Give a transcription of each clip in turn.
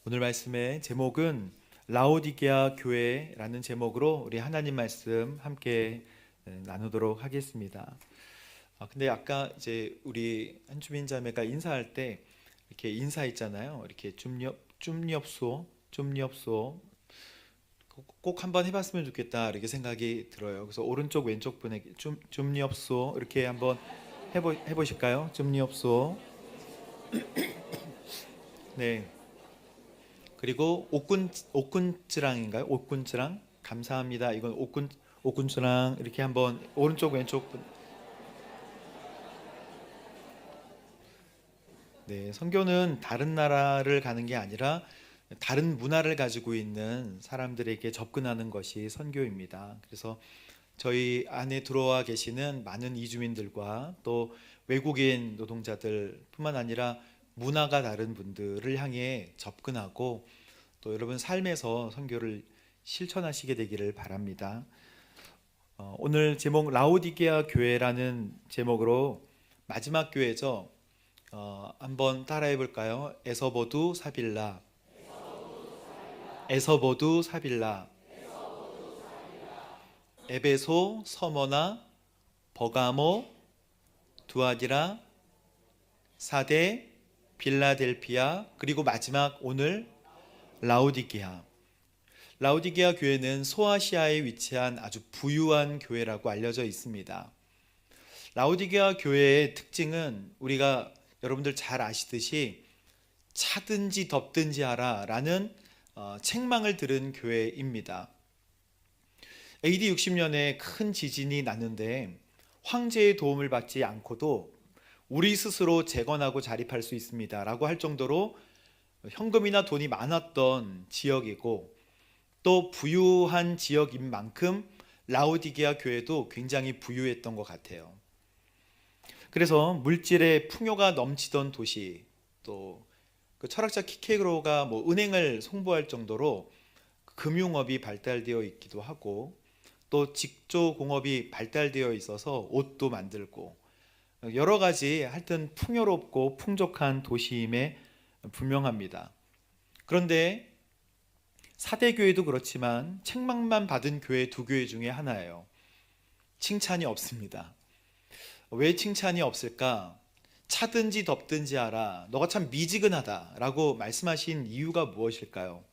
오늘 말씀의 제목은 라오디게아 교회라는 제목으로 우리 하나님 말씀 함께 나누도록 하겠습니다. 근데 아까 이제 우리 한주민 자매가 인사할 때 이렇게 인사했잖아요. 이렇게 쫌니업소 꼭 한번 해봤으면 좋겠다 이렇게 생각이 들어요. 그래서 오른쪽 왼쪽 분에게 쫌니업소 이렇게 한번 해보실까요? 쫌니업소. 네. 그리고 옥군ጭ랑인가요? 옥군ጭ랑 감사합니다. 이건 옥군ጭ랑 이렇게 한번 오른쪽 왼쪽 네, 선교는 다른 나라를 가는 게 아니라 다른 문화를 가지고 있는 사람들에게 접근하는 것이 선교입니다. 그래서 저희 안에 들어와 계시는 많은 이주민들과 또 외국인 노동자들뿐만 아니라 문화가 다른 분들을 향해 접근하고 또 여러분 삶에서 선교를 실천하시게 되기를 바랍니다. 오늘 제목 라오디게아 교회라는 제목으로 마지막 교회죠. 한번 따라해 볼까요? 에서보두 사빌라, 에서보두 사빌라, 에베소, 서머나, 버가모, 두아디라, 사데, 빌라델피아, 그리고 마지막 오늘 라오디게아. 라오디게아 교회는 소아시아에 위치한 아주 부유한 교회라고 알려져 있습니다. 라오디게아 교회의 특징은 우리가 여러분들 잘 아시듯이 차든지 덥든지 하라 라는 책망을 들은 교회입니다. AD 60년에 큰 지진이 났는데 황제의 도움을 받지 않고도 우리 스스로 재건하고 자립할 수 있습니다 라고 할 정도로 현금이나 돈이 많았던 지역이고 또 부유한 지역인 만큼 라오디게아 교회도 굉장히 부유했던 것 같아요. 그래서 물질의 풍요가 넘치던 도시, 또 그 철학자 키케로가 은행을 송부할 정도로 금융업이 발달되어 있기도 하고 또 직조공업이 발달되어 있어서 옷도 만들고 여러 가지 하여튼 풍요롭고 풍족한 도시임에 분명합니다. 그런데 사대교회도 그렇지만 책망만 받은 교회 두 교회 중에 하나예요. 칭찬이 없습니다. 왜 칭찬이 없을까? 차든지 덥든지 하라, 너가 참 미지근하다 라고 말씀하신 이유가 무엇일까요?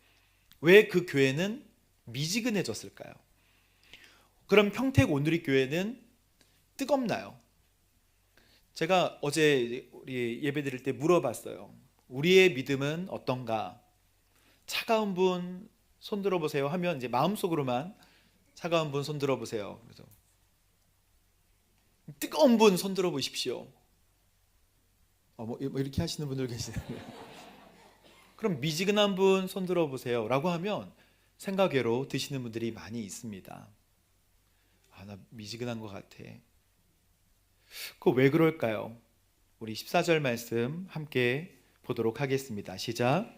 왜 그 교회는 미지근해졌을까요? 그럼 평택 온누리 교회는 뜨겁나요? 제가 어제 우리 예배 드릴 때 물어봤어요. 우리의 믿음은 어떤가? 차가운 분 손 들어보세요 하면 이제 마음속으로만 차가운 분 손 들어보세요. 그래서 뜨거운 분 손 들어보십시오. 이렇게 하시는 분들 계시네요. 그럼 미지근한 분 손 들어보세요 라고 하면 생각외로 드시는 분들이 많이 있습니다. 나 미지근한 것 같아. 그거 왜 그럴까요? 우리 14절 말씀 함께 보도록 하겠습니다. 시작.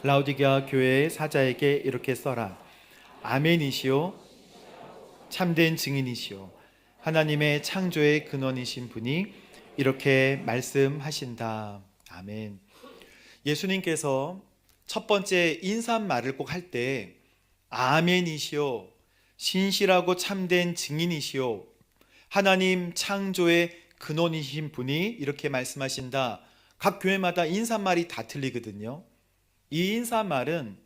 라오디게아 교회의 사자에게 이렇게 써라. 아멘이시오, 참된 증인이시오, 하나님의 창조의 근원이신 분이 이렇게 말씀하신다. 아멘. 예수님께서 첫 번째 인사말을 꼭 할 때 아멘이시오, 신실하고 참된 증인이시오, 하나님 창조의 근원이신 분이 이렇게 말씀하신다. 각 교회마다 인사말이 다 틀리거든요. 이 인사말은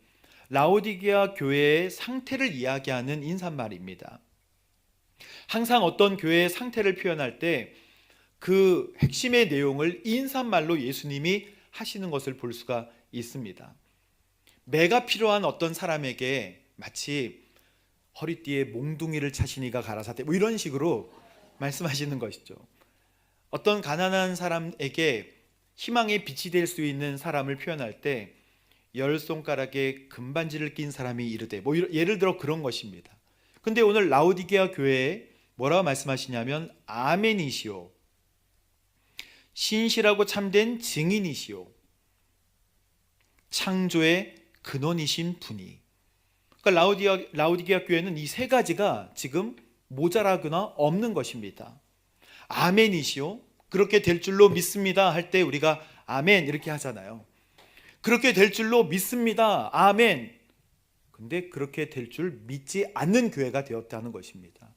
라오디게아 교회의 상태를 이야기하는 인사말입니다. 항상 어떤 교회의 상태를 표현할 때 그 핵심의 내용을 인사말로 예수님이 하시는 것을 볼 수가 있습니다. 매가 필요한 어떤 사람에게 마치 허리띠에 몽둥이를 차시니가 가라사대 이런 식으로 말씀하시는 것이죠. 어떤 가난한 사람에게 희망의 빛이 될 수 있는 사람을 표현할 때 열 손가락에 금반지를 낀 사람이 이르되 예를 들어 그런 것입니다. 근데 오늘 라오디게아 교회에 뭐라고 말씀하시냐면 아멘이시오, 신실하고 참된 증인이시오, 창조의 근원이신 분이. 그러니까 라오디게아 교회는 이 세 가지가 지금 모자라거나 없는 것입니다. 아멘이시오, 그렇게 될 줄로 믿습니다 할 때 우리가 아멘 이렇게 하잖아요. 그렇게 될 줄로 믿습니다. 아멘. 근데 그렇게 될 줄 믿지 않는 교회가 되었다는 것입니다.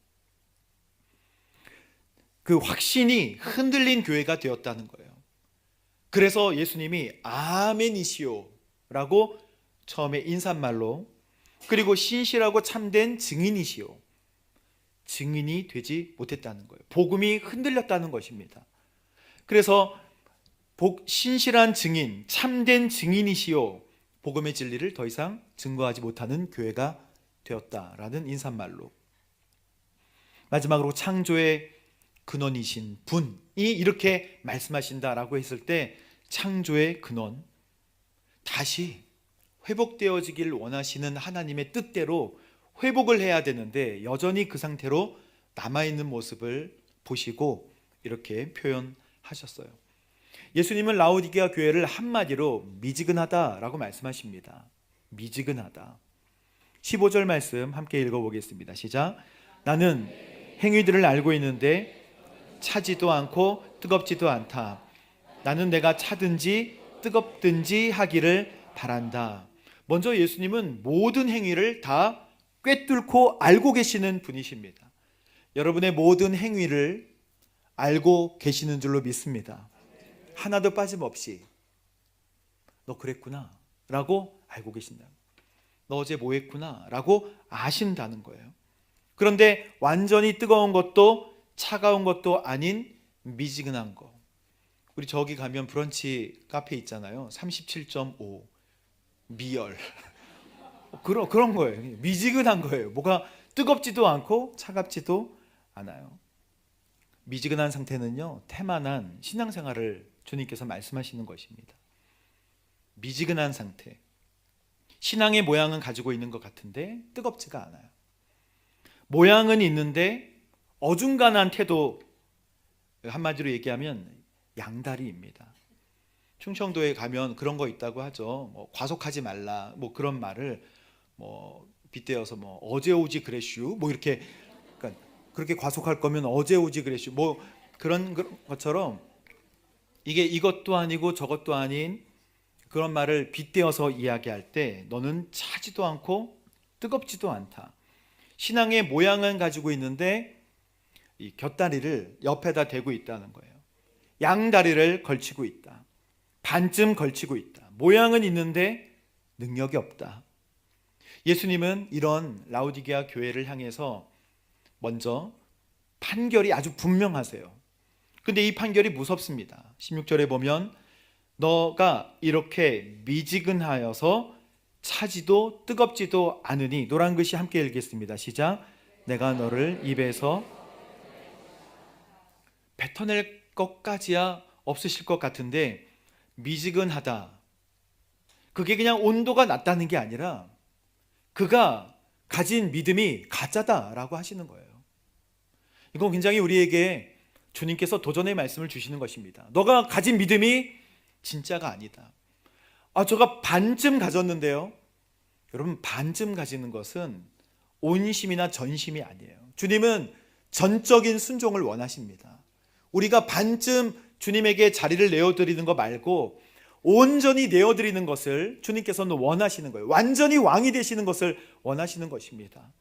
그 확신이 흔들린 교회가 되었다는 거예요. 그래서 예수님이 아멘이시오 라고 처음에 인사말로, 그리고 신실하고 참된 증인이시오, 증인이 되지 못했다는 거예요. 복음이 흔들렸다는 것입니다. 그래서 신실한 증인, 참된 증인이시오, 복음의 진리를 더 이상 증거하지 못하는 교회가 되었다라는 인사말로, 마지막으로 창조의 근원이신 분이 이렇게 말씀하신다라고 했을 때, 창조의 근원, 다시 회복되어지길 원하시는 하나님의 뜻대로 회복을 해야 되는데 여전히 그 상태로 남아있는 모습을 보시고 이렇게 표현하셨어요. 예수님은 라오디게아 교회를 한마디로 미지근하다라고 말씀하십니다. 미지근하다. 15절 말씀 함께 읽어보겠습니다. 시작. 나는 행위들을 알고 있는데 차지도 않고 뜨겁지도 않다. 나는 내가 차든지 뜨겁든지 하기를 바란다. 먼저 예수님은 모든 행위를 다 꿰뚫고 알고 계시는 분이십니다. 여러분의 모든 행위를 알고 계시는 줄로 믿습니다. 하나도 빠짐없이 너 그랬구나 라고 알고 계신다. 너 어제 뭐 했구나 라고 아신다는 거예요. 그런데 완전히 뜨거운 것도 차가운 것도 아닌 미지근한 거. 우리 저기 가면 브런치 카페 있잖아요. 37.5 미열. 그런 거예요. 미지근한 거예요. 뭐가 뜨겁지도 않고 차갑지도 않아요. 미지근한 상태는요, 태만한 신앙생활을 주님께서 말씀하시는 것입니다. 미지근한 상태. 신앙의 모양은 가지고 있는 것 같은데 뜨겁지가 않아요. 모양은 있는데 어중간한 태도, 한마디로 얘기하면 양다리입니다. 충청도에 가면 그런 거 있다고 하죠. 뭐 과속하지 말라, 뭐 그런 말을 뭐 빗대어서 뭐 어제 오지 그랬슈, 뭐 이렇게, 그러니까 그렇게 과속할 거면 어제 오지 그랬슈, 뭐 그런 것처럼 이게 이것도 아니고 저것도 아닌 그런 말을 빗대어서 이야기할 때 너는 차지도 않고 뜨겁지도 않다. 신앙의 모양은 가지고 있는데 이 곁다리를 옆에다 대고 있다는 거예요. 양다리를 걸치고 있다. 반쯤 걸치고 있다. 모양은 있는데 능력이 없다. 예수님은 이런 라오디게아 교회를 향해서 먼저 판결이 아주 분명하세요. 근데 이 판결이 무섭습니다. 16절에 보면 너가 이렇게 미지근하여서 차지도 뜨겁지도 않으니, 노란 글씨 함께 읽겠습니다. 시작. 내가 너를 입에서 뱉어낼 것까지야 없으실 것 같은데 미지근하다. 그게 그냥 온도가 낮다는 게 아니라 그가 가진 믿음이 가짜다라고 하시는 거예요. 이건 굉장히 우리에게 주님께서 도전의 말씀을 주시는 것입니다. 너가 가진 믿음이 진짜가 아니다. 저가 반쯤 가졌는데요. 여러분, 반쯤 가지는 것은 온심이나 전심이 아니에요. 주님은 전적인 순종을 원하십니다. 우리가 반쯤 주님에게 자리를 내어드리는 거 말고 온전히 내어드리는 것을 주님께서는 원하시는 거예요. 완전히 왕이 되시는 것을 원하시는 것입니다.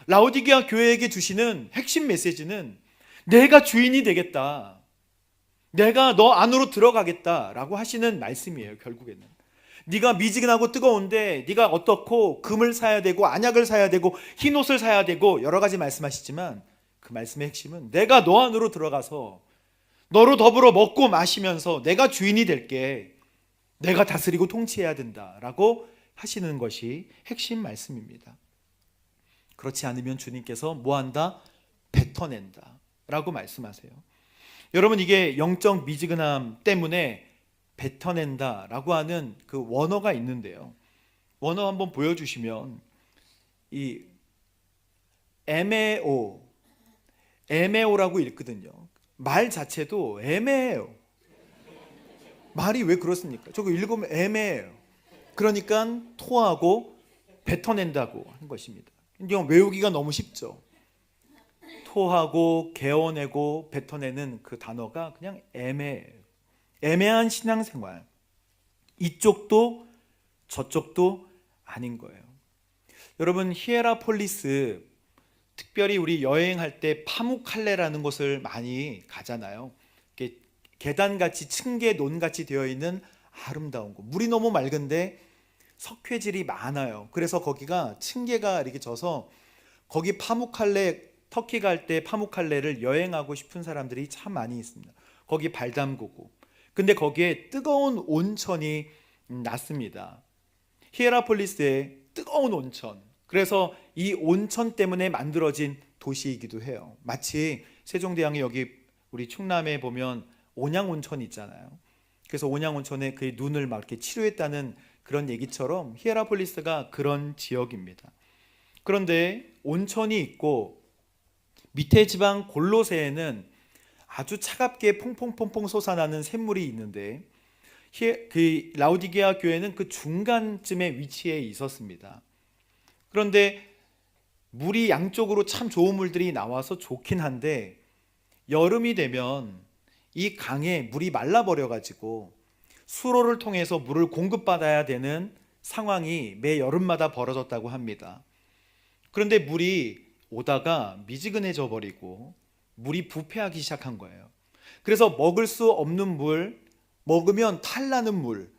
라오디게아 교회에게 주시는 핵심 메시지는 내가 주인이 되겠다, 내가 너 안으로 들어가겠다라고 하시는 말씀이에요. 결국에는 네가 미지근하고 뜨거운데 네가 어떻고 금을 사야 되고 안약을 사야 되고 흰옷을 사야 되고 여러 가지 말씀하시지만 그 말씀의 핵심은 내가 너 안으로 들어가서 너로 더불어 먹고 마시면서 내가 주인이 될게, 내가 다스리고 통치해야 된다라고 하시는 것이 핵심 말씀입니다. 그렇지 않으면 주님께서 뭐한다? 뱉어낸다 라고 말씀하세요. 여러분, 이게 영적 미지근함 때문에 뱉어낸다 라고 하는 그 원어가 있는데요, 원어 한번 보여주시면 이 에메오라고 읽거든요. 말 자체도 애매해요. 말이 왜 그렇습니까? 저거 읽으면 애매해요. 그러니까 토하고 뱉어낸다고 하는 것입니다. 이건 외우기가 너무 쉽죠. 토하고 개어내고 뱉어내는 그 단어가 그냥 애매해요. 애매한 신앙생활, 이쪽도 저쪽도 아닌 거예요. 여러분, 히에라폴리스, 특별히 우리 여행할 때 파묵칼레라는 곳을 많이 가잖아요. 이렇게 계단같이 층계 논같이 되어 있는 아름다운 곳. 물이 너무 맑은데 석회질이 많아요. 그래서 거기가 층계가 이렇게 져서 거기 파묵칼레, 터키 갈 때 파묵칼레를 여행하고 싶은 사람들이 참 많이 있습니다. 거기 발 담그고. 근데 거기에 뜨거운 온천이 났습니다. 히에라폴리스에 뜨거운 온천. 그래서 이 온천 때문에 만들어진 도시이기도 해요. 마치 세종대왕이 여기 우리 충남에 보면 온양온천 있잖아요. 그래서 온양온천에 그 눈을 막 이렇게 치료했다는 그런 얘기처럼 히에라폴리스가 그런 지역입니다. 그런데 온천이 있고 밑에 지방 골로새에는 아주 차갑게 퐁퐁퐁퐁 솟아나는 샘물이 있는데 그 라우디게아 교회는 그 중간쯤에 위치해 있었습니다. 그런데 물이 양쪽으로 참 좋은 물들이 나와서 좋긴 한데 여름이 되면 이 강에 물이 말라버려 가지고 수로를 통해서 물을 공급받아야 되는 상황이 매 여름마다 벌어졌다고 합니다. 그런데 물이 오다가 미지근해져 버리고 물이 부패하기 시작한 거예요. 그래서 먹을 수 없는 물, 먹으면 탈나는 물,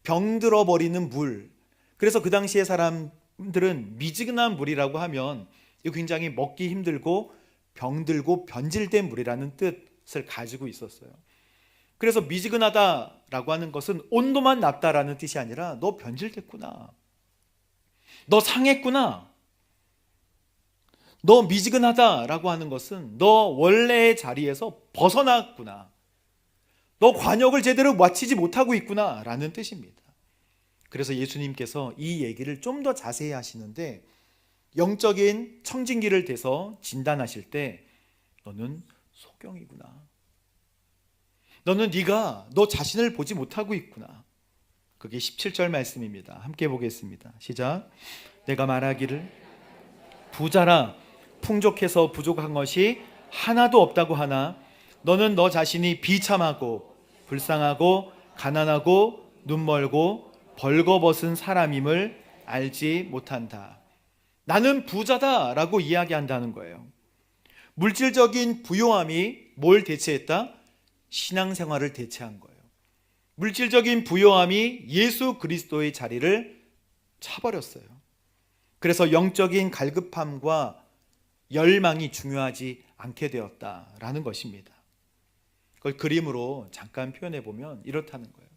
병들어 버리는 물. 그래서 그 당시에 사람들은 미지근한 물이라고 하면 굉장히 먹기 힘들고 병들고 변질된 물이라는 뜻을 가지고 있었어요. 그래서 미지근하다라고 하는 것은 온도만 낮다라는 뜻이 아니라 너 변질됐구나, 너 상했구나, 너 미지근하다라고 하는 것은 너 원래의 자리에서 벗어났구나, 너 관역을 제대로 마치지 못하고 있구나 라는 뜻입니다. 그래서 예수님께서 이 얘기를 좀 더 자세히 하시는데 영적인 청진기를 대서 진단하실 때 너는 소경이구나, 너는 네가 너 자신을 보지 못하고 있구나. 그게 17절 말씀입니다. 함께 보겠습니다. 시작. 내가 말하기를 부자라 풍족해서 부족한 것이 하나도 없다고 하나 너는 너 자신이 비참하고 불쌍하고 가난하고 눈멀고 벌거벗은 사람임을 알지 못한다. 나는 부자다라고 이야기한다는 거예요. 물질적인 부요함이 뭘 대체했다? 신앙생활을 대체한 거예요. 물질적인 부요함이 예수 그리스도의 자리를 차버렸어요. 그래서 영적인 갈급함과 열망이 중요하지 않게 되었다라는 것입니다. 그걸 그림으로 잠깐 표현해 보면 이렇다는 거예요.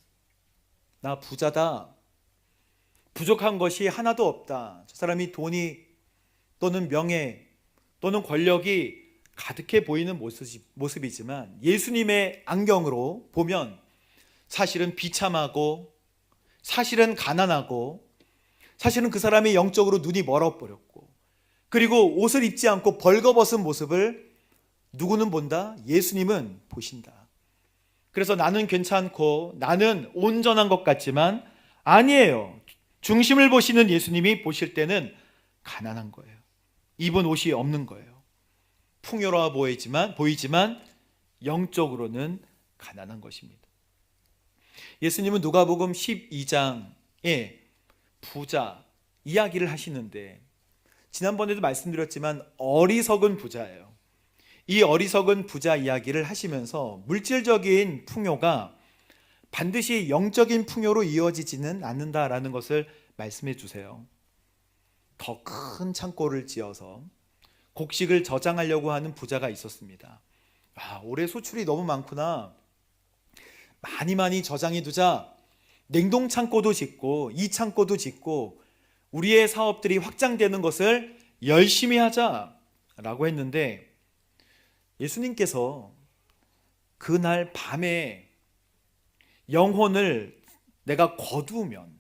나 부자다, 부족한 것이 하나도 없다. 저 사람이 돈이 또는 명예 또는 권력이 가득해 보이는 모습이지만 예수님의 안경으로 보면 사실은 비참하고 사실은 가난하고 사실은 그 사람이 영적으로 눈이 멀어버렸고 그리고 옷을 입지 않고 벌거벗은 모습을 누구는 본다? 예수님은 보신다. 그래서 나는 괜찮고 나는 온전한 것 같지만 아니에요. 중심을 보시는 예수님이 보실 때는 가난한 거예요. 입은 옷이 없는 거예요. 풍요로워 보이지만 영적으로는 가난한 것입니다. 예수님은 누가복음 12장에 부자 이야기를 하시는데 지난번에도 말씀드렸지만 어리석은 부자예요. 이 어리석은 부자 이야기를 하시면서 물질적인 풍요가 반드시 영적인 풍요로 이어지지는 않는다라는 것을 말씀해 주세요. 더 큰 창고를 지어서 곡식을 저장하려고 하는 부자가 있었습니다. 올해 수출이 너무 많구나, 많이 저장해 두자. 냉동 창고도 짓고 이 창고도 짓고 우리의 사업들이 확장되는 것을 열심히 하자라고 했는데 예수님께서 그날 밤에 영혼을 내가 거두면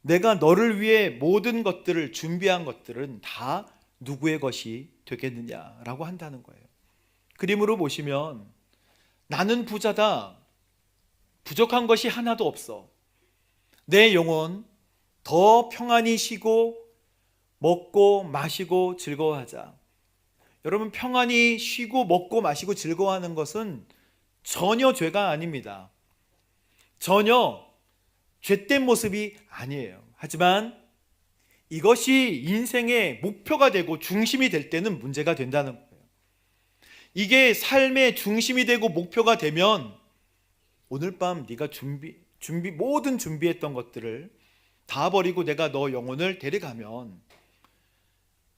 내가 너를 위해 모든 것들을 준비한 것들은 다 누구의 것이 되겠느냐라고 한다는 거예요. 그림으로 보시면 나는 부자다, 부족한 것이 하나도 없어, 내 영혼 더 평안히 쉬고 먹고 마시고 즐거워하자. 여러분, 평안히 쉬고 먹고 마시고 즐거워하는 것은 전혀 죄가 아닙니다. 전혀 죄된 모습이 아니에요. 하지만 이것이 인생의 목표가 되고 중심이 될 때는 문제가 된다는 거예요. 이게 삶의 중심이 되고 목표가 되면 오늘 밤 네가 모든 준비했던 것들을 다 버리고 내가 너 영혼을 데려가면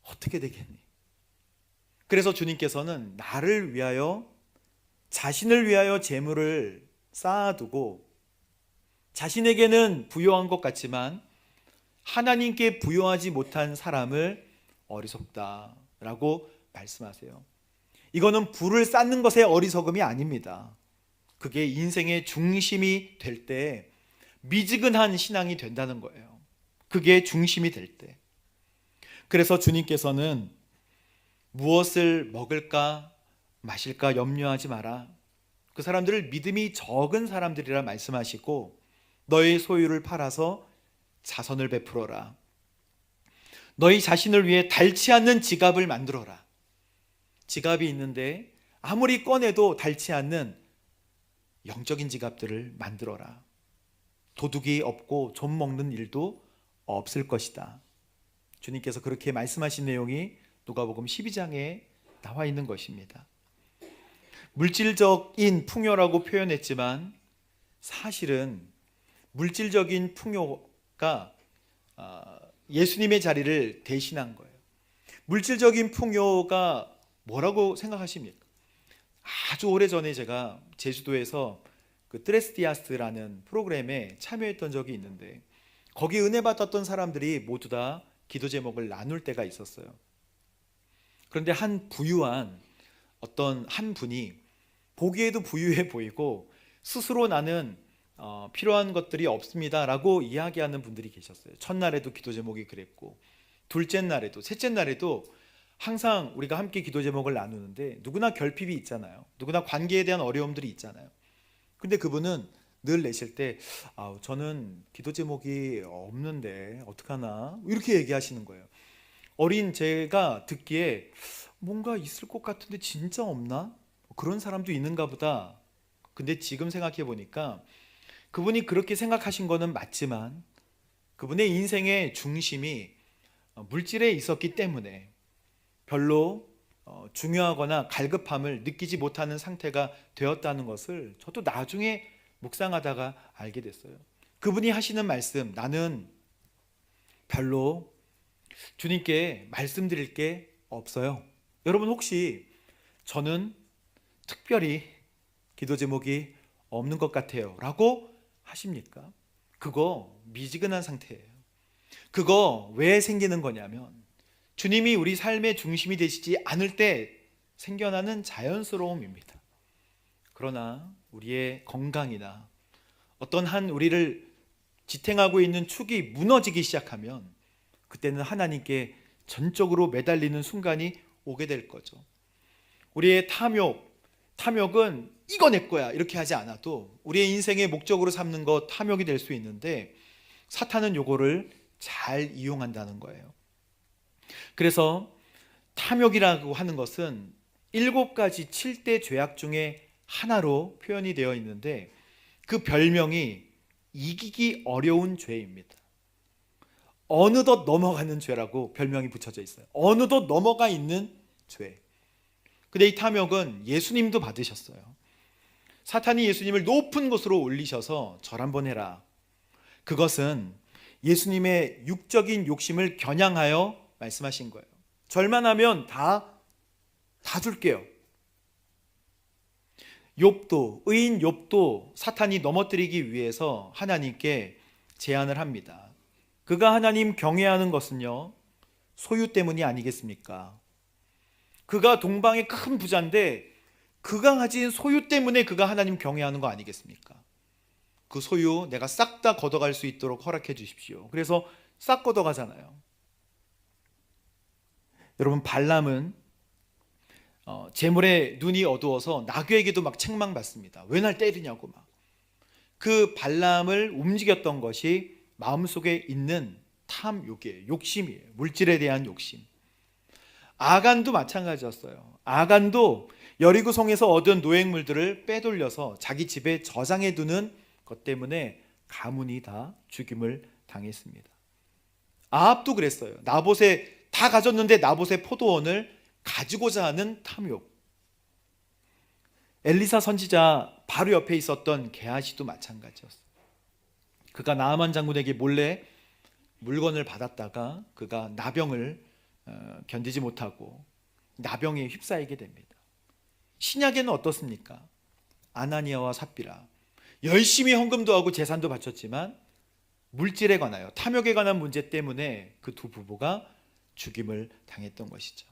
어떻게 되겠니? 그래서 주님께서는 나를 위하여, 자신을 위하여 재물을 쌓아두고 자신에게는 부요한 것 같지만 하나님께 부요하지 못한 사람을 어리석다라고 말씀하세요. 이거는 부를 쌓는 것의 어리석음이 아닙니다. 그게 인생의 중심이 될 때 미지근한 신앙이 된다는 거예요. 그게 중심이 될 때. 그래서 주님께서는 무엇을 먹을까 마실까 염려하지 마라. 그 사람들을 믿음이 적은 사람들이라 말씀하시고 너의 소유를 팔아서 자선을 베풀어라. 너희 자신을 위해 닳지 않는 지갑을 만들어라. 지갑이 있는데 아무리 꺼내도 닳지 않는 영적인 지갑들을 만들어라. 도둑이 없고 좀 먹는 일도 없을 것이다. 주님께서 그렇게 말씀하신 내용이 누가복음 12장에 나와 있는 것입니다. 물질적인 풍요라고 표현했지만 사실은 물질적인 풍요가 예수님의 자리를 대신한 거예요. 물질적인 풍요가 뭐라고 생각하십니까? 아주 오래전에 제가 제주도에서 그 트레스티아스라는 프로그램에 참여했던 적이 있는데 거기 은혜 받았던 사람들이 모두 다 기도 제목을 나눌 때가 있었어요. 그런데 한 부유한 어떤 한 분이 보기에도 부유해 보이고 스스로 나는 필요한 것들이 없습니다라고 이야기하는 분들이 계셨어요. 첫날에도 기도 제목이 그랬고 둘째 날에도 셋째 날에도 항상 우리가 함께 기도 제목을 나누는데 누구나 결핍이 있잖아요. 누구나 관계에 대한 어려움들이 있잖아요. 근데 그분은 늘 내실 때 저는 기도 제목이 없는데 어떡하나 이렇게 얘기하시는 거예요. 어린 제가 듣기에 뭔가 있을 것 같은데 진짜 없나? 그런 사람도 있는가 보다. 근데 지금 생각해 보니까 그분이 그렇게 생각하신 거는 맞지만 그분의 인생의 중심이 물질에 있었기 때문에 별로 중요하거나 갈급함을 느끼지 못하는 상태가 되었다는 것을 저도 나중에 묵상하다가 알게 됐어요. 그분이 하시는 말씀, 나는 별로 주님께 말씀드릴 게 없어요. 여러분 혹시 저는 특별히 기도 제목이 없는 것 같아요 라고 하십니까? 그거 미지근한 상태예요. 그거 왜 생기는 거냐면 주님이 우리 삶의 중심이 되시지 않을 때 생겨나는 자연스러움입니다. 그러나 우리의 건강이나 어떤 한 우리를 지탱하고 있는 축이 무너지기 시작하면 그때는 하나님께 전적으로 매달리는 순간이 오게 될 거죠. 우리의 탐욕은 이거 내 거야 이렇게 하지 않아도 우리의 인생의 목적으로 삼는 것 탐욕이 될 수 있는데 사탄은 요거를 잘 이용한다는 거예요. 그래서 탐욕이라고 하는 것은 7가지 7대 죄악 중에 하나로 표현이 되어 있는데 그 별명이 이기기 어려운 죄입니다. 어느덧 넘어가는 죄라고 별명이 붙여져 있어요. 어느덧 넘어가 있는 죄. 근데 이 탐욕은 예수님도 받으셨어요. 사탄이 예수님을 높은 곳으로 올리셔서 절 한번 해라. 그것은 예수님의 육적인 욕심을 겨냥하여 말씀하신 거예요. 절만 하면 다 줄게요. 의인 욥도 사탄이 넘어뜨리기 위해서 하나님께 제안을 합니다. 그가 하나님 경외하는 것은요 소유 때문이 아니겠습니까? 그가 동방의 큰 부자인데 그가 가진 소유 때문에 그가 하나님 경외하는 거 아니겠습니까? 그 소유 내가 싹 다 걷어갈 수 있도록 허락해 주십시오. 그래서 싹 걷어가잖아요. 여러분 발람은 재물에 눈이 어두워서 나귀에게도 막 책망받습니다. 왜 날 때리냐고 막. 그 발람을 움직였던 것이 마음속에 있는 탐욕이에요. 욕심이에요. 물질에 대한 욕심. 아간도 마찬가지였어요. 아간도 여리고성에서 얻은 노획물들을 빼돌려서 자기 집에 저장해 두는 것 때문에 가문이 다 죽임을 당했습니다. 아합도 그랬어요. 나봇에 다 가졌는데 나봇의 포도원을 가지고자 하는 탐욕. 엘리사 선지자 바로 옆에 있었던 게하시도 마찬가지였어요. 그가 나아만 장군에게 몰래 물건을 받았다가 그가 나병을 견디지 못하고 나병에 휩싸이게 됩니다. 신약에는 어떻습니까? 아나니아와 삽비라 열심히 헌금도 하고 제산도 바쳤지만 물질에 관하여 탐욕에 관한 문제 때문에 그 두 부부가 죽임을 당했던 것이죠.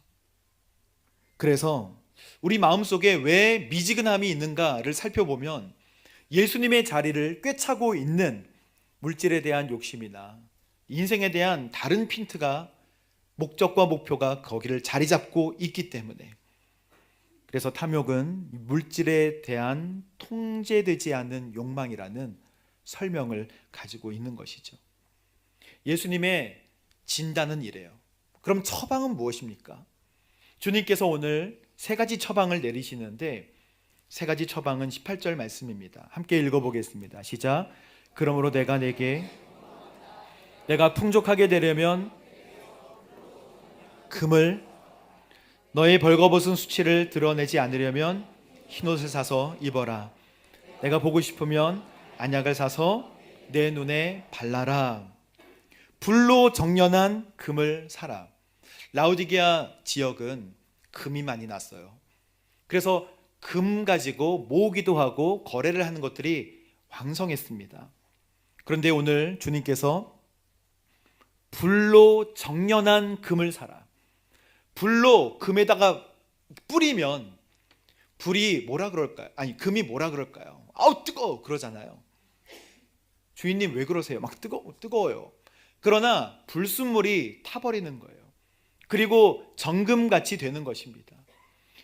그래서 우리 마음속에 왜 미지근함이 있는가를 살펴보면 예수님의 자리를 꿰차고 있는 물질에 대한 욕심이나 인생에 대한 다른 핀트가 목적과 목표가 거기를 자리 잡고 있기 때문에, 그래서 탐욕은 물질에 대한 통제되지 않는 욕망이라는 설명을 가지고 있는 것이죠. 예수님의 진단은 이래요. 그럼 처방은 무엇입니까? 주님께서 오늘 세 가지 처방을 내리시는데 세 가지 처방은 18절 말씀입니다. 함께 읽어보겠습니다. 시작. 그러므로 내가 풍족하게 되려면 금을, 너의 벌거벗은 수치를 드러내지 않으려면 흰옷을 사서 입어라. 내가 보고 싶으면 안약을 사서 내 눈에 발라라. 불로 정련한 금을 사라. 라우디게아 지역은 금이 많이 났어요. 그래서 금 가지고 모으기도 하고 거래를 하는 것들이 왕성했습니다. 그런데 오늘 주님께서 불로 정련한 금을 사라. 불로 금에다가 뿌리면 불이 뭐라 그럴까요? 아니, 금이 뭐라 그럴까요? 아우 뜨거워 그러잖아요. 주인님 왜 그러세요? 막 뜨거워요. 그러나 불순물이 타버리는 거예요. 그리고 정금같이 되는 것입니다.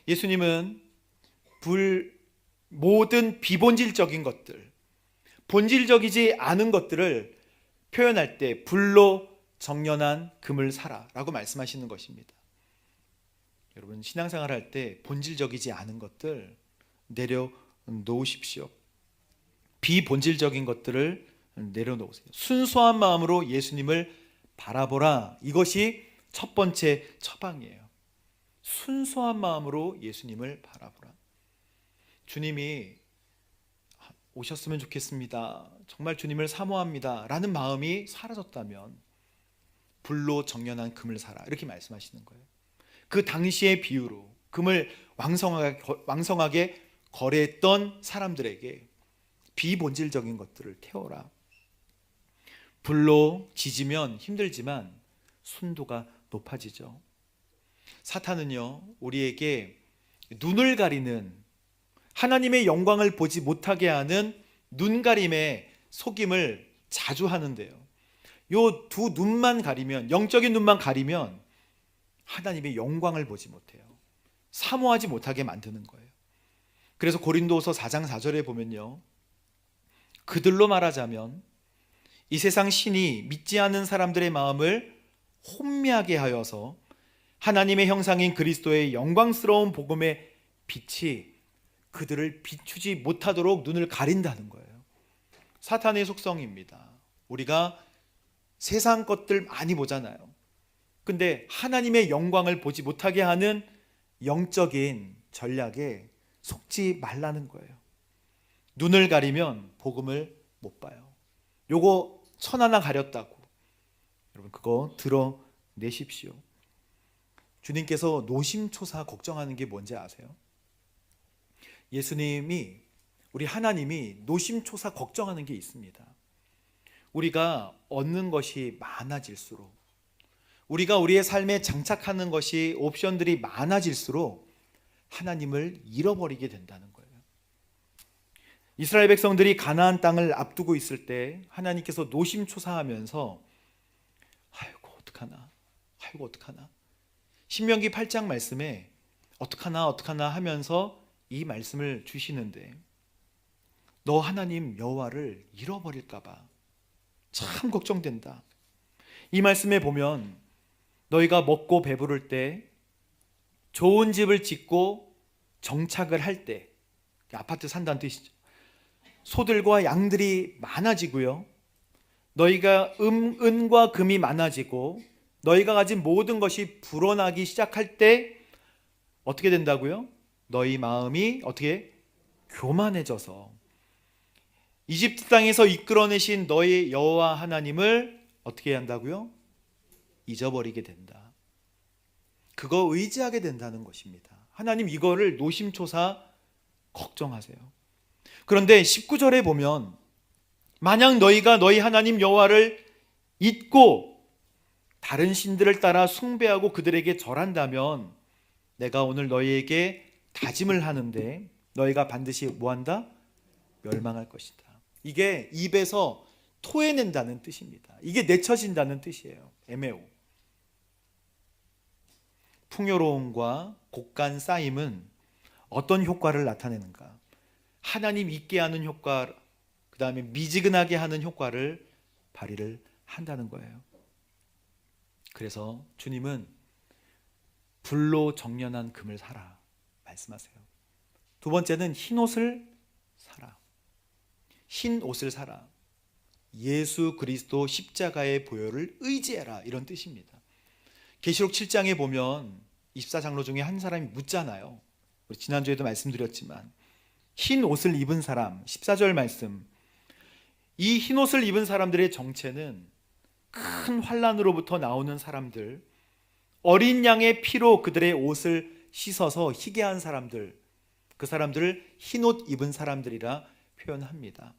예수님은 모든 비본질적인 것들, 본질적이지 않은 것들을 표현할 때 불로 정련한 금을 사라 라고 말씀하시는 것입니다. 여러분, 신앙생활 할 때 본질적이지 않은 것들 내려놓으십시오. 비본질적인 것들을 내려놓으세요. 순수한 마음으로 예수님을 바라보라. 이것이 첫 번째 처방이에요. 순수한 마음으로 예수님을 바라보라. 주님이 오셨으면 좋겠습니다, 정말 주님을 사모합니다 라는 마음이 사라졌다면 불로 정련한 금을 사라 이렇게 말씀하시는 거예요. 그 당시의 비유로 금을 왕성하게 거래했던 사람들에게 비본질적인 것들을 태워라. 불로 지지면 힘들지만 순도가 높아지죠. 사탄은요, 우리에게 눈을 가리는, 하나님의 영광을 보지 못하게 하는 눈가림의 속임을 자주 하는데요, 요 두 눈만 가리면, 영적인 눈만 가리면 하나님의 영광을 보지 못해요. 사모하지 못하게 만드는 거예요. 그래서 고린도서 4장 4절에 보면요, 그들로 말하자면 이 세상 신이 믿지 않는 사람들의 마음을 혼미하게 하여서 하나님의 형상인 그리스도의 영광스러운 복음의 빛이 그들을 비추지 못하도록 눈을 가린다는 거예요. 사탄의 속성입니다. 우리가 세상 것들 많이 보잖아요. 근데 하나님의 영광을 보지 못하게 하는 영적인 전략에 속지 말라는 거예요. 눈을 가리면 복음을 못 봐요. 요거 천 하나 가렸다고 여러분 그거 드러내십시오. 주님께서 노심초사 걱정하는 게 뭔지 아세요? 예수님이, 우리 하나님이 노심초사 걱정하는 게 있습니다. 우리가 얻는 것이 많아질수록, 우리가 우리의 삶에 장착하는 것이, 옵션들이 많아질수록 하나님을 잃어버리게 된다는 거예요. 이스라엘 백성들이 가나안 땅을 앞두고 있을 때 하나님께서 노심초사하면서 아이고 어떡하나 신명기 8장 말씀에 어떡하나 하면서 이 말씀을 주시는데, 너 하나님 여호와를 잃어버릴까 봐 참 걱정된다. 이 말씀에 보면 너희가 먹고 배부를 때, 좋은 집을 짓고 정착을 할 때, 아파트 산다는 뜻이죠. 소들과 양들이 많아지고요. 너희가 은과 금이 많아지고 너희가 가진 모든 것이 불어나기 시작할 때 어떻게 된다고요? 너희 마음이 어떻게 교만해져서 이집트 땅에서 이끌어내신 너희 여호와 하나님을 어떻게 한다고요? 잊어버리게 된다. 그거 의지하게 된다는 것입니다. 하나님 이거를 노심초사 걱정하세요. 그런데 19절에 보면 만약 너희가 너희 하나님 여호와를 잊고 다른 신들을 따라 숭배하고 그들에게 절한다면 내가 오늘 너희에게 다짐을 하는데 너희가 반드시 뭐한다? 멸망할 것이다. 이게 입에서 토해낸다는 뜻입니다. 이게 내쳐진다는 뜻이에요. 에메오. 풍요로움과 곡간 쌓임은 어떤 효과를 나타내는가? 하나님 잊게 하는 효과, 그 다음에 미지근하게 하는 효과를 발휘를 한다는 거예요. 그래서 주님은 불로 정련한 금을 사라 말씀하세요. 두 번째는 흰 옷을 사라. 흰 옷을 사라. 예수 그리스도 십자가의 보혈을 의지해라 이런 뜻입니다. 계시록 7장에 보면 24장로 중에 한 사람이 묻잖아요. 우리 지난주에도 말씀드렸지만 흰 옷을 입은 사람 14절 말씀, 이 흰 옷을 입은 사람들의 정체는 큰 환난으로부터 나오는 사람들, 어린 양의 피로 그들의 옷을 씻어서 희게 한 사람들, 그 사람들을 흰 옷 입은 사람들이라 표현합니다.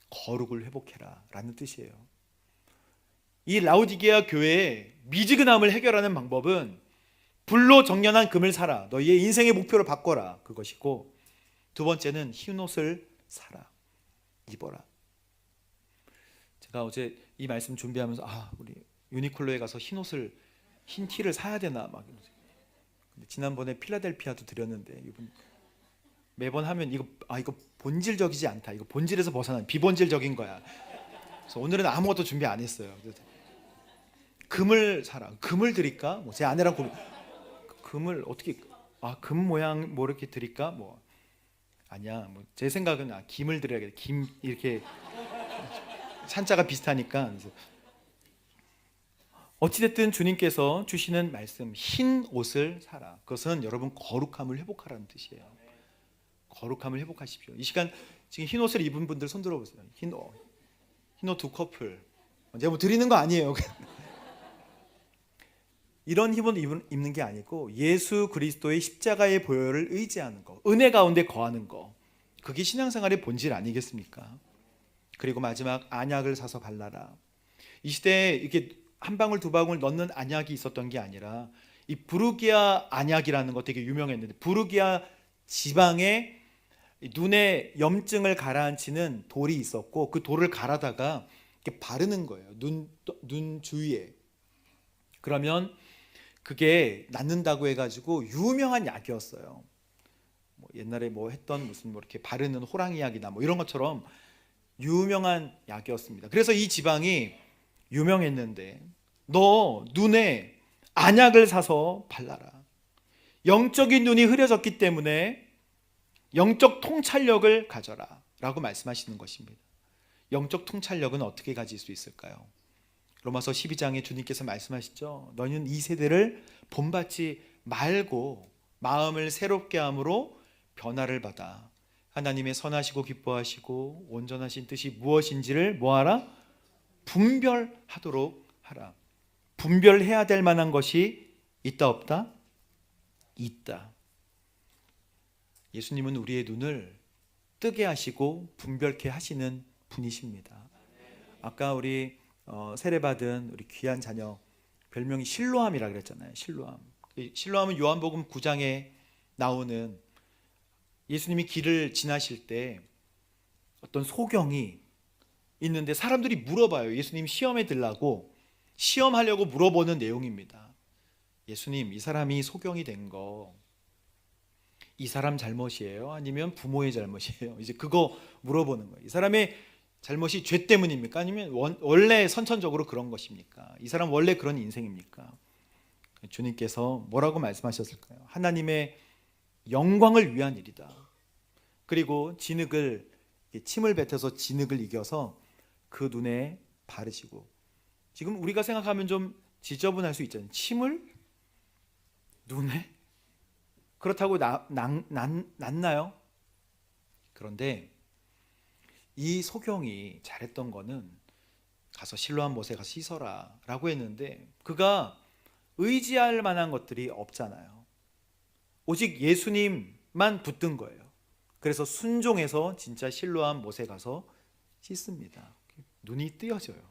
거룩을 회복해라 라는 뜻이에요. 이 라오디게아 교회의 미지근함을 해결하는 방법은 불로 정련한 금을 사라. 너희의 인생의 목표를 바꿔라. 그것이고, 두 번째는 흰 옷을 사라. 입어라. 제가 어제 이 말씀 준비하면서 우리 유니클로에 가서 흰 티를 사야 되나 막. 근데 지난번에 필라델피아도 드렸는데 이분 매번 하면 이거 본질적이지 않다. 이거 본질에서 벗어난 비본질적인 거야. 그래서 오늘은 아무것도 준비 안 했어요. 금을 사라. 금을 드릴까? 제 아내랑 금을 어떻게 금 모양 뭐 이렇게 드릴까? 아니야. 제 생각은 김을 드려야겠다. 김 이렇게 산자가 비슷하니까. 어찌됐든 주님께서 주시는 말씀 흰 옷을 사라. 그것은 여러분 거룩함을 회복하라는 뜻이에요. 거룩함을 회복하십시오. 이 시간 지금 흰 옷을 입은 분들 손 들어보세요. 흰 옷 두 커플. 제가 드리는 거 아니에요. 이런 흰 옷 입는 게 아니고 예수 그리스도의 십자가의 보혈을 의지하는 거, 은혜 가운데 거하는 거, 그게 신앙생활의 본질 아니겠습니까? 그리고 마지막 안약을 사서 발라라. 이 시대에 이렇게 한 방울 두 방울 넣는 안약이 있었던 게 아니라 이 부르기아 안약이라는 거 되게 유명했는데, 부르기아 지방에 눈에 염증을 가라앉히는 돌이 있었고 그 돌을 갈아다가 이렇게 바르는 거예요. 눈 주위에. 그러면 그게 낫는다고 해가지고 유명한 약이었어요. 옛날에 했던 무슨 이렇게 바르는 호랑이 약이나 이런 것처럼 유명한 약이었습니다. 그래서 이 지방이 유명했는데 너 눈에 안약을 사서 발라라. 영적인 눈이 흐려졌기 때문에 영적 통찰력을 가져라 라고 말씀하시는 것입니다. 영적 통찰력은 어떻게 가질 수 있을까요? 로마서 12장에 주님께서 말씀하시죠. 너희는 이 세대를 본받지 말고 마음을 새롭게 함으로 변화를 받아 하나님의 선하시고 기뻐하시고 온전하신 뜻이 무엇인지를 뭐하라? 분별하도록 하라. 분별해야 될 만한 것이 있다 없다? 있다. 예수님은 우리의 눈을 뜨게 하시고 분별케 하시는 분이십니다. 아까 우리 세례받은 우리 귀한 자녀 별명이 실로암이라 그랬잖아요. 실로암은 요한복음 9장에 나오는, 예수님이 길을 지나실 때 어떤 소경이 있는데 사람들이 물어봐요. 예수님 시험에 들라고 시험하려고 물어보는 내용입니다. 예수님, 이 사람이 소경이 된 거 이 사람 잘못이에요? 아니면 부모의 잘못이에요? 이제 그거 물어보는 거예요. 이 사람의 잘못이 죄 때문입니까? 아니면 원래 선천적으로 그런 것입니까? 이 사람 원래 그런 인생입니까? 주님께서 뭐라고 말씀하셨을까요? 하나님의 영광을 위한 일이다. 그리고 진흙을 침을 뱉어서 진흙을 이겨서 그 눈에 바르시고, 지금 우리가 생각하면 좀 지저분할 수 있잖아요. 침을 눈에? 그렇다고 낫나요? 그런데 이 소경이 잘했던 거는 가서 실로암 못에 가서 씻어라 라고 했는데, 그가 의지할 만한 것들이 없잖아요. 오직 예수님만 붙든 거예요. 그래서 순종해서 진짜 실로암 못에 가서 씻습니다. 눈이 뜨여져요.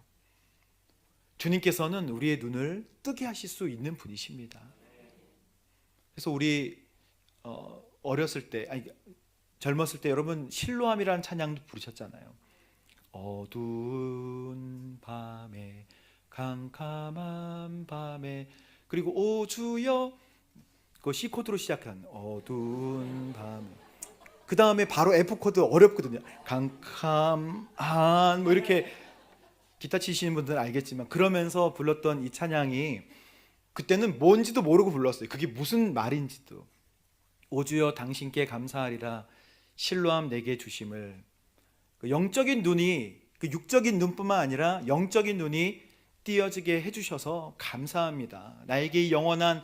주님께서는 우리의 눈을 뜨게 하실 수 있는 분이십니다. 그래서 우리 어렸을 때, 아니 젊었을 때 여러분 실로암이라는 찬양도 부르셨잖아요. 어두운 밤에 캄캄한 밤에, 그리고 오 주여, 그 C 코드로 시작한 어두운 밤에, 그 다음에 바로 F 코드 어렵거든요. 캄캄한, 뭐 이렇게 기타 치시는 분들은 알겠지만, 그러면서 불렀던 이 찬양이 그때는 뭔지도 모르고 불렀어요. 그게 무슨 말인지도. 오 주여 당신께 감사하리라 실로암 내게 주심을. 그 영적인 눈이, 그 육적인 눈뿐만 아니라 영적인 눈이 띄어지게 해주셔서 감사합니다. 나에게 이 영원한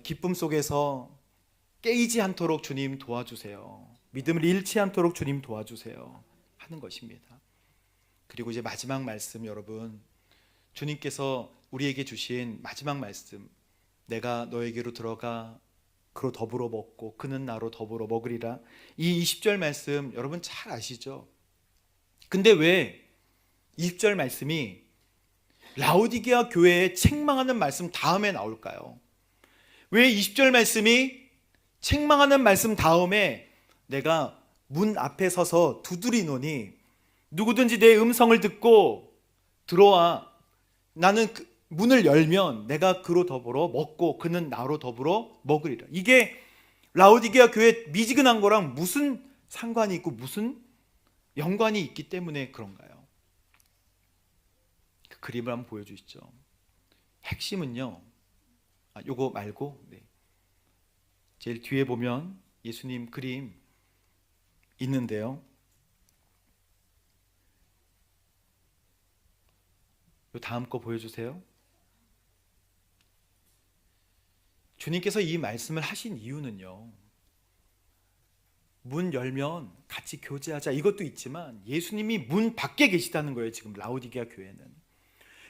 기쁨 속에서 깨이지 않도록 주님 도와주세요. 믿음을 잃지 않도록 주님 도와주세요 하는 것입니다. 그리고 이제 마지막 말씀, 여러분 주님께서 우리에게 주신 마지막 말씀, 내가 너에게로 들어가 그로 더불어 먹고 그는 나로 더불어 먹으리라. 이 20절 말씀 여러분 잘 아시죠? 근데 왜 20절 말씀이 라오디게아 교회에 책망하는 말씀 다음에 나올까요? 왜 20절 말씀이 책망하는 말씀 다음에 내가 문 앞에 서서 두드리노니 누구든지 내 음성을 듣고 들어와, 나는 그 문을 열면 내가 그로 더불어 먹고 그는 나로 더불어 먹으리라. 이게 라오디게아 교회 미지근한 거랑 무슨 상관이 있고 무슨 연관이 있기 때문에 그런가요? 그 그림을 한번 보여주시죠. 핵심은요, 요거 말고, 제일 뒤에 보면 예수님 그림 있는데요, 요 다음 거 보여주세요. 주님께서 이 말씀을 하신 이유는요, 문 열면 같이 교제하자 이것도 있지만 예수님이 문 밖에 계시다는 거예요. 지금 라오디게아 교회는.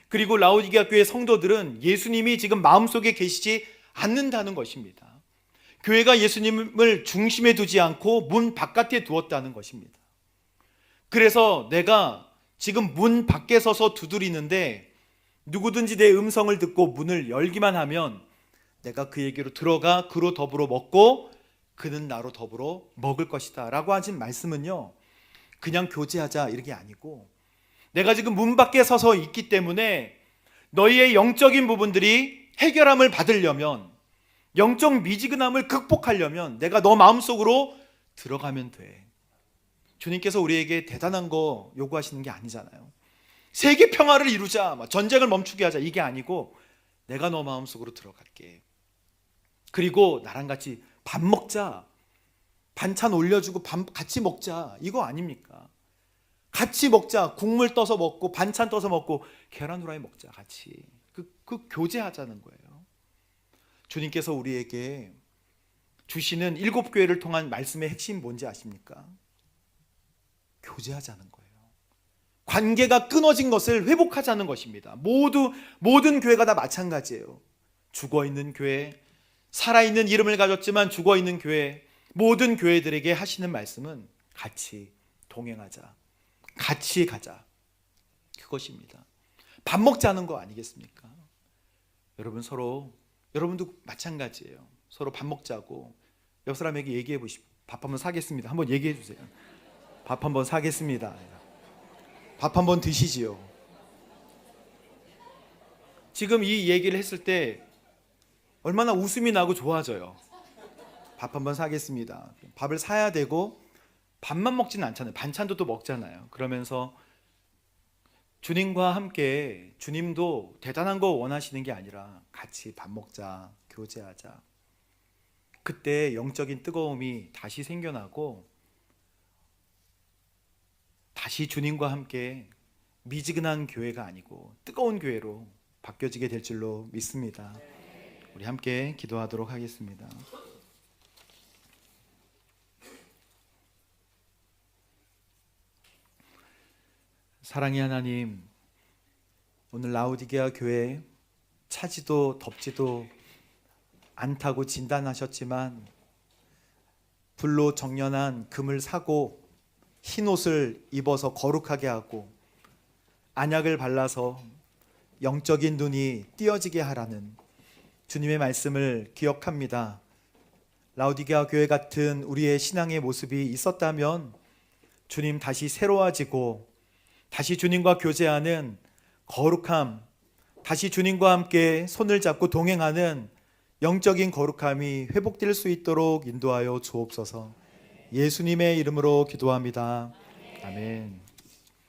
그리고 라오디게아 교회 성도들은 예수님이 지금 마음속에 계시지 않는다는 것입니다. 교회가 예수님을 중심에 두지 않고 문 바깥에 두었다는 것입니다. 그래서 내가 지금 문 밖에 서서 두드리는데 누구든지 내 음성을 듣고 문을 열기만 하면 내가 그에게로 들어가 그로 더불어 먹고 그는 나로 더불어 먹을 것이다 라고 하신 말씀은요, 그냥 교제하자 이런 게 아니고, 내가 지금 문 밖에 서서 있기 때문에 너희의 영적인 부분들이 해결함을 받으려면, 영적 미지근함을 극복하려면 내가 너 마음속으로 들어가면 돼. 주님께서 우리에게 대단한 거 요구하시는 게 아니잖아요. 세계 평화를 이루자, 전쟁을 멈추게 하자 이게 아니고, 내가 너 마음속으로 들어갈게. 그리고 나랑 같이 밥 먹자, 반찬 올려주고 밥 같이 먹자, 이거 아닙니까? 같이 먹자, 국물 떠서 먹고 반찬 떠서 먹고 계란 후라이 먹자, 같이 그 교제하자는 거예요. 주님께서 우리에게 주시는 7교회를 통한 말씀의 핵심 뭔지 아십니까? 교제하자는 거예요. 관계가 끊어진 것을 회복하자는 것입니다. 모든 교회가 다 마찬가지예요. 죽어있는 교회, 살아있는 이름을 가졌지만 죽어있는 교회, 모든 교회들에게 하시는 말씀은 같이 동행하자, 같이 가자, 그것입니다. 밥 먹자는 거 아니겠습니까? 여러분도 마찬가지예요. 서로 밥 먹자고 옆 사람에게 얘기해 보십시오. 밥 한번 사겠습니다. 한번 얘기해 주세요. 밥 한번 사겠습니다. 밥 한번 드시지요. 지금 이 얘기를 했을 때 얼마나 웃음이 나고 좋아져요. 밥 한번 사겠습니다. 밥을 사야 되고 밥만 먹지는 않잖아요. 반찬도 또 먹잖아요. 그러면서 주님과 함께, 주님도 대단한 거 원하시는 게 아니라 같이 밥 먹자, 교제하자. 그때 영적인 뜨거움이 다시 생겨나고 다시 주님과 함께 미지근한 교회가 아니고 뜨거운 교회로 바뀌어지게 될 줄로 믿습니다. 우리 함께 기도하도록 하겠습니다. 사랑의 하나님, 오늘 라오디게아 교회 차지도 덥지도 않다고 진단하셨지만 불로 정련한 금을 사고 흰 옷을 입어서 거룩하게 하고 안약을 발라서 영적인 눈이 띄어지게 하라는 주님의 말씀을 기억합니다. 라오디게아 교회 같은 우리의 신앙의 모습이 있었다면 주님 다시 새로워지고 다시 주님과 교제하는 거룩함, 다시 주님과 함께 손을 잡고 동행하는 영적인 거룩함이 회복될 수 있도록 인도하여 주옵소서. 예수님의 이름으로 기도합니다. 아멘.